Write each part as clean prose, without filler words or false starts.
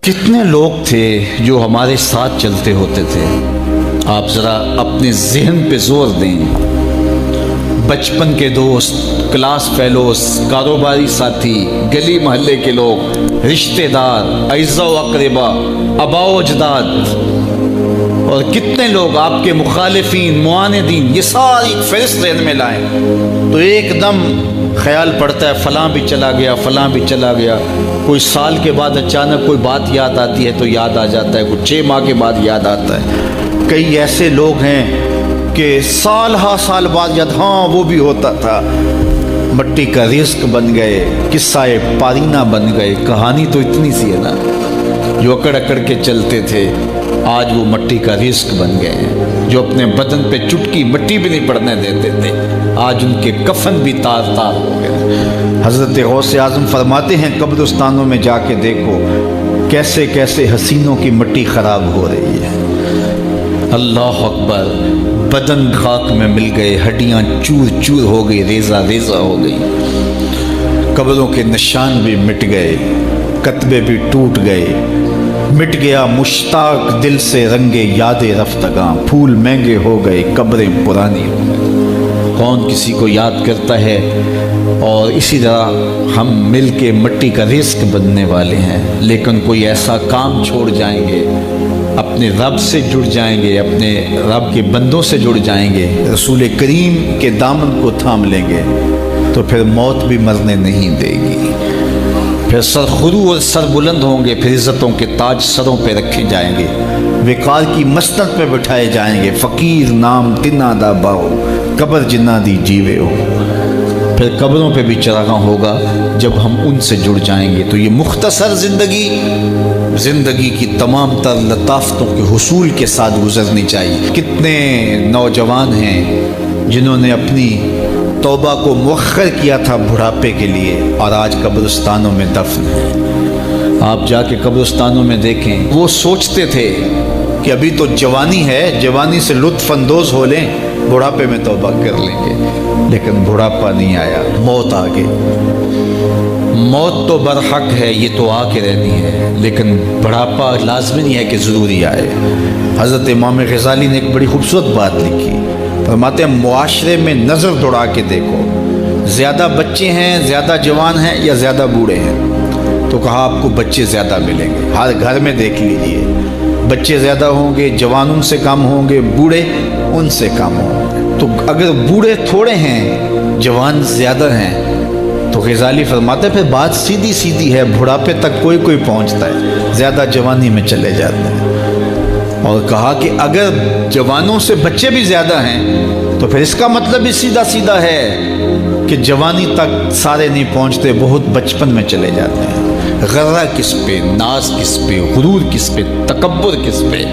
کتنے لوگ تھے جو ہمارے ساتھ چلتے ہوتے تھے؟ آپ ذرا اپنے ذہن پہ زور دیں۔ بچپن کے دوست، کلاس فیلوز، کاروباری ساتھی، گلی محلے کے لوگ، رشتہ دار، اعزاء و اقربا، آباء و اجداد، اور کتنے لوگ آپ کے مخالفین، معاندین، یہ ساری فہرست ذہن میں لائیں تو ایک دم خیال پڑتا ہے فلاں بھی چلا گیا، فلاں بھی چلا گیا۔ کوئی سال کے بعد اچانک کوئی بات یاد آتی ہے تو یاد آ جاتا ہے، کوئی 6 ماہ کے بعد یاد آتا ہے۔ کئی ایسے لوگ ہیں کہ سال ہا سال بعد یاد، ہاں وہ بھی ہوتا تھا۔ مٹی کا رزق بن گئے، قصہ پارینہ بن گئے۔ کہانی تو اتنی سی ہے نا، جو اکڑ اکڑ کے چلتے تھے آج وہ مٹی کا رزق بن گئے ہیں۔ جو اپنے بدن پہ چٹکی مٹی بھی نہیں پڑنے دیتے تھے آج ان کے کفن بھی تار تار ہو گئے۔ حضرت غوث اعظم فرماتے ہیں قبرستانوں میں جا کے دیکھو کیسے کیسے حسینوں کی مٹی خراب ہو رہی ہے۔ اللہ اکبر، بدن خاک میں مل گئے، ہڈیاں چور چور ہو گئی، ریزہ ریزہ ہو گئی، قبروں کے نشان بھی مٹ گئے، کتبے بھی ٹوٹ گئے، مٹ گیا مشتاق دل سے رنگے یاد رفتگاں، پھول مہنگے ہو گئے، قبریں پرانی ہو گئی۔ کون کسی کو یاد کرتا ہے؟ اور اسی طرح ہم مل کے مٹی کا رزق بننے والے ہیں، لیکن کوئی ایسا کام چھوڑ جائیں گے، اپنے رب سے جڑ جائیں گے، اپنے رب کے بندوں سے جڑ جائیں گے، رسول کریم کے دامن کو تھام لیں گے تو پھر موت بھی مرنے نہیں دے گی۔ پھر سرخرو اور سر بلند ہوں گے، پھر عزتوں کے تاج سروں پہ رکھے جائیں گے، وقار کی مسند پہ بٹھائے جائیں گے۔ فقیر نام تنا دا باؤ، قبر جنہ دی جیوے ہو۔ پھر قبروں پہ بھی چراغاں ہوگا جب ہم ان سے جڑ جائیں گے۔ تو یہ مختصر زندگی کی تمام تر لطافتوں کے حصول کے ساتھ گزرنی چاہیے۔ کتنے نوجوان ہیں جنہوں نے اپنی توبہ کو مؤخر کیا تھا بڑھاپے کے لیے، اور آج قبرستانوں میں دفن ہیں۔ آپ جا کے قبرستانوں میں دیکھیں، وہ سوچتے تھے کہ ابھی تو جوانی ہے، جوانی سے لطف اندوز ہو لیں، بڑھاپے میں توبہ کر لیں گے، لیکن بڑھاپا نہیں آیا، موت آ گئی۔ موت تو برحق ہے، یہ تو آ کے رہنی ہے، لیکن بڑھاپا لازمی نہیں ہے کہ ضروری آئے۔ حضرت امام غزالی نے ایک بڑی خوبصورت بات لکھی، فرماتے ہیں معاشرے میں نظر دوڑا کے دیکھو، زیادہ بچے ہیں، زیادہ جوان ہیں یا زیادہ بوڑھے ہیں؟ تو کہا آپ کو بچے زیادہ ملیں گے۔ ہر گھر میں دیکھ لیجئے، بچے زیادہ ہوں گے، جوان ان سے کم ہوں گے، بوڑھے ان سے کم ہوں گے۔ تو اگر بوڑھے تھوڑے ہیں، جوان زیادہ ہیں، تو غزالی فرماتے ہیں پھر بات سیدھی سیدھی ہے، بڑھاپے تک کوئی کوئی پہنچتا ہے، زیادہ جوانی میں چلے جاتے ہیں۔ اور کہا کہ اگر جوانوں سے بچے بھی زیادہ ہیں تو پھر اس کا مطلب بھی سیدھا سیدھا ہے کہ جوانی تک سارے نہیں پہنچتے، بہت بچپن میں چلے جاتے ہیں۔ غرہ کس پہ، ناز کس پہ، غرور کس پہ، تکبر کس پہ؟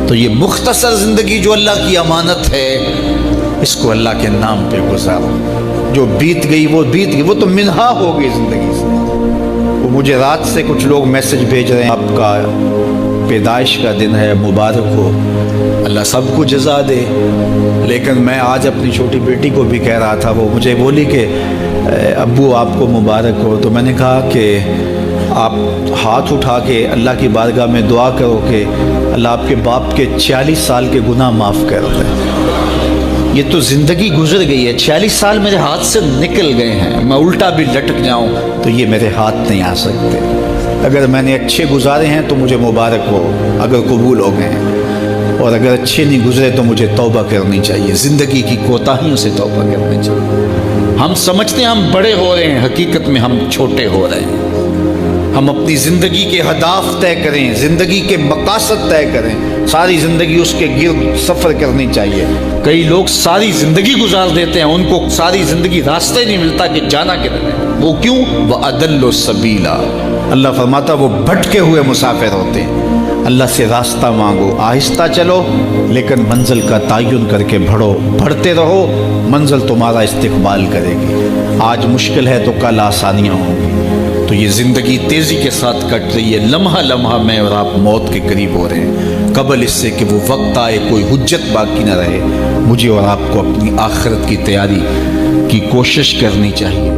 تو یہ مختصر زندگی جو اللہ کی امانت ہے، اس کو اللہ کے نام پہ گزارو۔ جو بیت گئی وہ بیت گئی، وہ تو منہا ہو گئی زندگی سے۔ وہ مجھے رات سے کچھ لوگ میسج بھیج رہے ہیں، آپ کا پیدائش کا دن ہے، مبارک ہو، اللہ سب کو جزا دے۔ لیکن میں آج اپنی چھوٹی بیٹی کو بھی کہہ رہا تھا، وہ مجھے بولی کہ ابو آپ کو مبارک ہو۔ تو میں نے کہا کہ آپ ہاتھ اٹھا کے اللہ کی بارگاہ میں دعا کرو کہ اللہ آپ کے باپ کے 46 سال کے گناہ معاف کر دے۔ یہ تو زندگی گزر گئی ہے، 46 سال میرے ہاتھ سے نکل گئے ہیں، میں الٹا بھی لٹک جاؤں تو یہ میرے ہاتھ نہیں آ سکتے۔ اگر میں نے اچھے گزارے ہیں تو مجھے مبارک ہو اگر قبول ہو گئے ہیں، اور اگر اچھے نہیں گزرے تو مجھے توبہ کرنی چاہیے، زندگی کی کوتاہیوں سے توبہ کرنی چاہیے۔ ہم سمجھتے ہیں ہم بڑے ہو رہے ہیں، حقیقت میں ہم چھوٹے ہو رہے ہیں۔ ہم اپنی زندگی کے اہداف طے کریں، زندگی کے مقاصد طے کریں، ساری زندگی اس کے گرد سفر کرنی چاہیے۔ کئی لوگ ساری زندگی گزار دیتے ہیں، ان کو ساری زندگی راستہ ہی نہیں ملتا کہ جانا کدھر ہے۔ وہ کیوں؟ وَأَضَلُّ السَّبِيلَ، اللہ فرماتا وہ بھٹکے ہوئے مسافر ہوتے ہیں۔ اللہ سے راستہ مانگو، آہستہ چلو لیکن منزل کا تعین کر کے بڑھو، بڑھتے رہو، منزل تمہارا استقبال کرے گی۔ آج مشکل ہے تو کل آسانیاں ہوں گی۔ تو یہ زندگی تیزی کے ساتھ کٹ رہی ہے، لمحہ لمحہ میں اور آپ موت کے قریب ہو رہے ہیں۔ قبل اس سے کہ وہ وقت آئے کوئی حجت باقی نہ رہے، مجھے اور آپ کو اپنی آخرت کی تیاری کی کوشش کرنی چاہیے۔